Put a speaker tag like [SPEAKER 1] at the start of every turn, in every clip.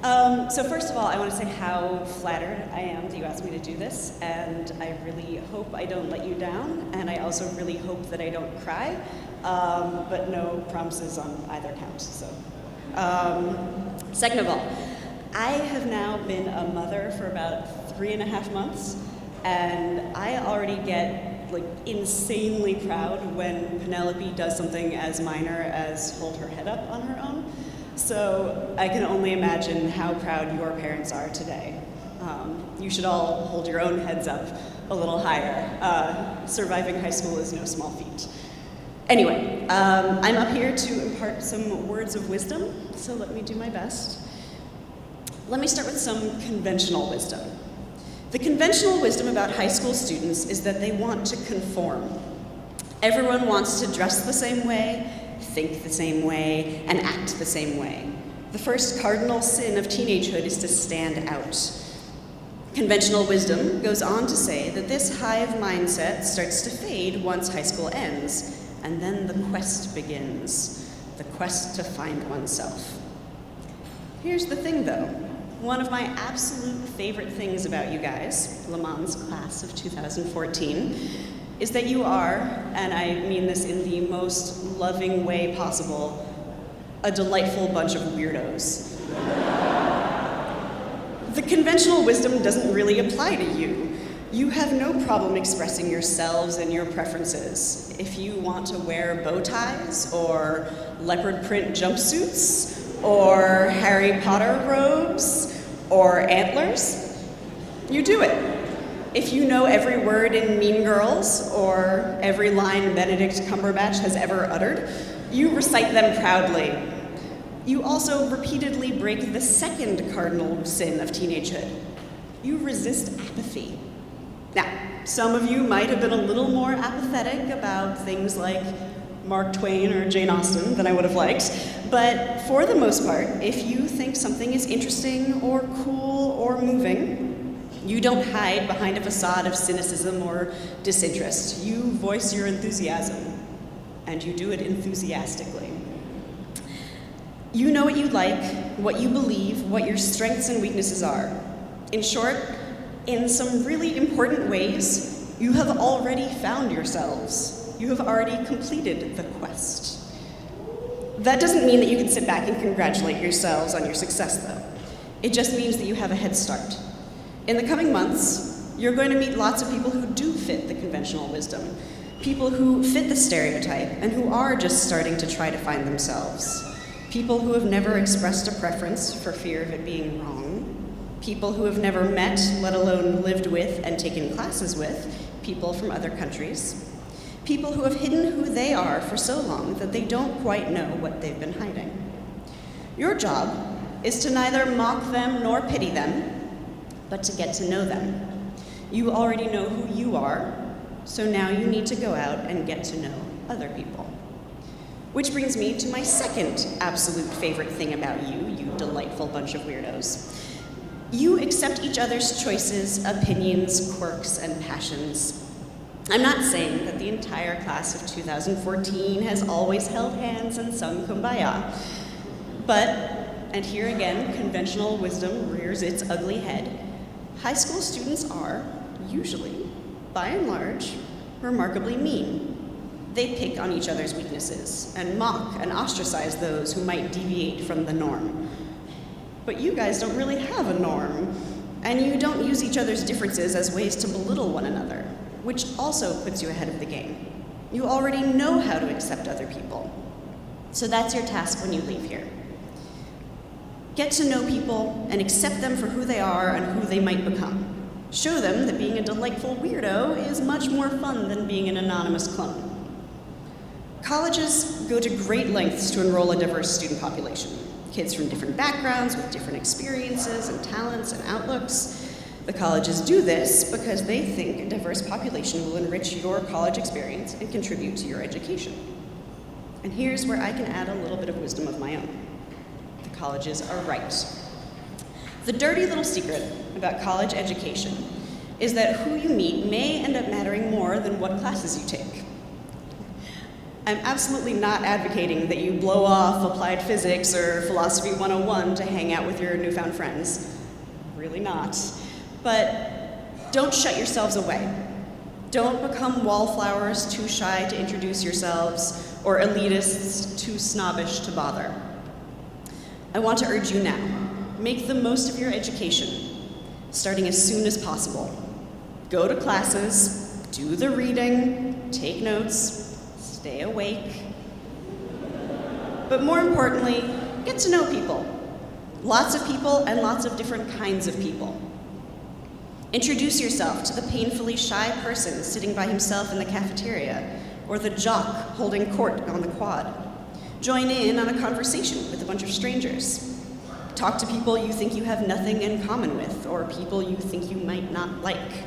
[SPEAKER 1] So first of all, I want to say how flattered I am that you asked me to do this, and I really hope I don't let you down, and I also really hope that I don't cry, but no promises on either count. So, second of all, I have now been a mother for about 3.5 months, and I already get insanely proud when Penelope does something as minor as hold her head up on her own. So I can only imagine how proud your parents are today. You should all hold your own heads up a little higher. Surviving high school is no small feat. Anyway, I'm up here to impart some words of wisdom, so let me do my best. Let me start with some conventional wisdom. The conventional wisdom about high school students is that they want to conform. Everyone wants to dress the same way, think the same way, and act the same way. The first cardinal sin of teenagehood is to stand out. Conventional wisdom goes on to say that this hive mindset starts to fade once high school ends, and then the quest begins, the quest to find oneself. Here's the thing though. One of my absolute favorite things about you guys, Léman's class of 2014, is that you are, and I mean this in the most loving way possible, a delightful bunch of weirdos. The conventional wisdom doesn't really apply to you. You have no problem expressing yourselves and your preferences. If you want to wear bow ties, or leopard print jumpsuits, or Harry Potter robes, or antlers, you do it. If you know every word in Mean Girls, or every line Benedict Cumberbatch has ever uttered, you recite them proudly. You also repeatedly break the second cardinal sin of teenagehood. You resist apathy. Now, some of you might have been a little more apathetic about things like Mark Twain or Jane Austen than I would have liked, but for the most part, if you think something is interesting or cool or moving, you don't hide behind a facade of cynicism or disinterest. You voice your enthusiasm, and you do it enthusiastically. You know what you like, what you believe, what your strengths and weaknesses are. In short, in some really important ways, you have already found yourselves. You have already completed the quest. That doesn't mean that you can sit back and congratulate yourselves on your success, though. It just means that you have a head start. In the coming months, you're going to meet lots of people who do fit the conventional wisdom, people who fit the stereotype and who are just starting to try to find themselves, people who have never expressed a preference for fear of it being wrong, people who have never met, let alone lived with and taken classes with, people from other countries, people who have hidden who they are for so long that they don't quite know what they've been hiding. Your job is to neither mock them nor pity them, but to get to know them. You already know who you are, so now you need to go out and get to know other people. Which brings me to my second absolute favorite thing about you, you delightful bunch of weirdos. You accept each other's choices, opinions, quirks, and passions. I'm not saying that the entire class of 2014 has always held hands and sung Kumbaya, but, and here again, conventional wisdom rears its ugly head, high school students are, usually, by and large, remarkably mean. They pick on each other's weaknesses and mock and ostracize those who might deviate from the norm. But you guys don't really have a norm, and you don't use each other's differences as ways to belittle one another, which also puts you ahead of the game. You already know how to accept other people. So that's your task when you leave here. Get to know people and accept them for who they are and who they might become. Show them that being a delightful weirdo is much more fun than being an anonymous clone. Colleges go to great lengths to enroll a diverse student population. Kids from different backgrounds with different experiences and talents and outlooks. The colleges do this because they think a diverse population will enrich your college experience and contribute to your education. And here's where I can add a little bit of wisdom of my own. The colleges are right. The dirty little secret about college education is that who you meet may end up mattering more than what classes you take. I'm absolutely not advocating that you blow off applied physics or philosophy 101 to hang out with your newfound friends. Really not. But don't shut yourselves away. Don't become wallflowers too shy to introduce yourselves or elitists too snobbish to bother. I want to urge you now, make the most of your education, starting as soon as possible. Go to classes, do the reading, take notes, stay awake. But more importantly, get to know people. Lots of people and lots of different kinds of people. Introduce yourself to the painfully shy person sitting by himself in the cafeteria, or the jock holding court on the quad. Join in on a conversation with a bunch of strangers. Talk to people you think you have nothing in common with, or people you think you might not like.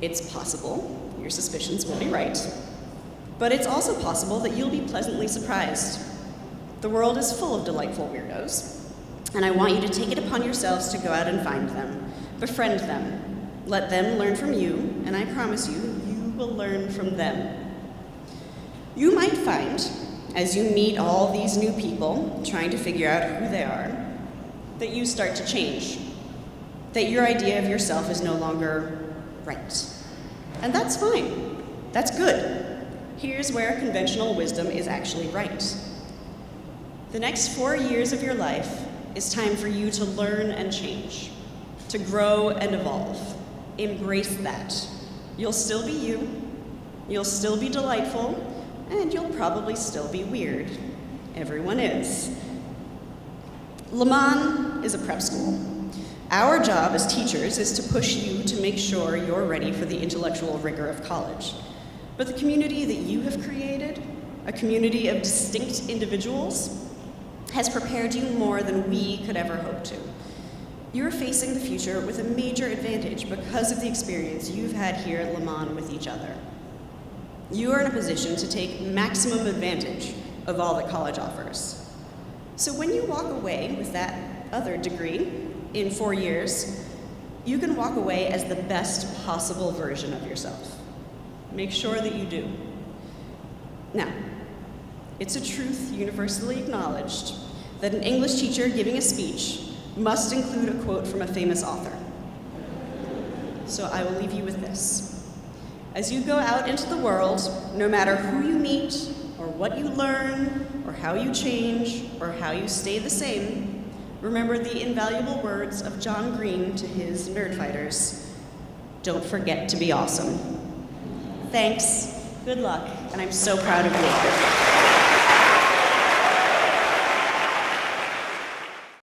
[SPEAKER 1] It's possible your suspicions will be right, but it's also possible that you'll be pleasantly surprised. The world is full of delightful weirdos, and I want you to take it upon yourselves to go out and find them, befriend them, let them learn from you, and I promise you, you will learn from them. You might find, as you meet all these new people, trying to figure out who they are, that you start to change, that your idea of yourself is no longer right. And that's fine. That's good. Here's where conventional wisdom is actually right. The next 4 years of your life is time for you to learn and change, to grow and evolve. Embrace that. You'll still be you, you'll still be delightful, and you'll probably still be weird. Everyone is. Léman is a prep school. Our job as teachers is to push you to make sure you're ready for the intellectual rigor of college. But the community that you have created, a community of distinct individuals, has prepared you more than we could ever hope to. You're facing the future with a major advantage because of the experience you've had here at Léman with each other. You are in a position to take maximum advantage of all that college offers. So when you walk away with that other degree in 4 years, you can walk away as the best possible version of yourself. Make sure that you do. Now, it's a truth universally acknowledged that an English teacher giving a speech must include a quote from a famous author. So I will leave you with this. As you go out into the world, no matter who you meet, or what you learn, or how you change, or how you stay the same, remember the invaluable words of John Green to his nerd fighters: don't forget to be awesome. Thanks, good luck, and I'm so proud of you.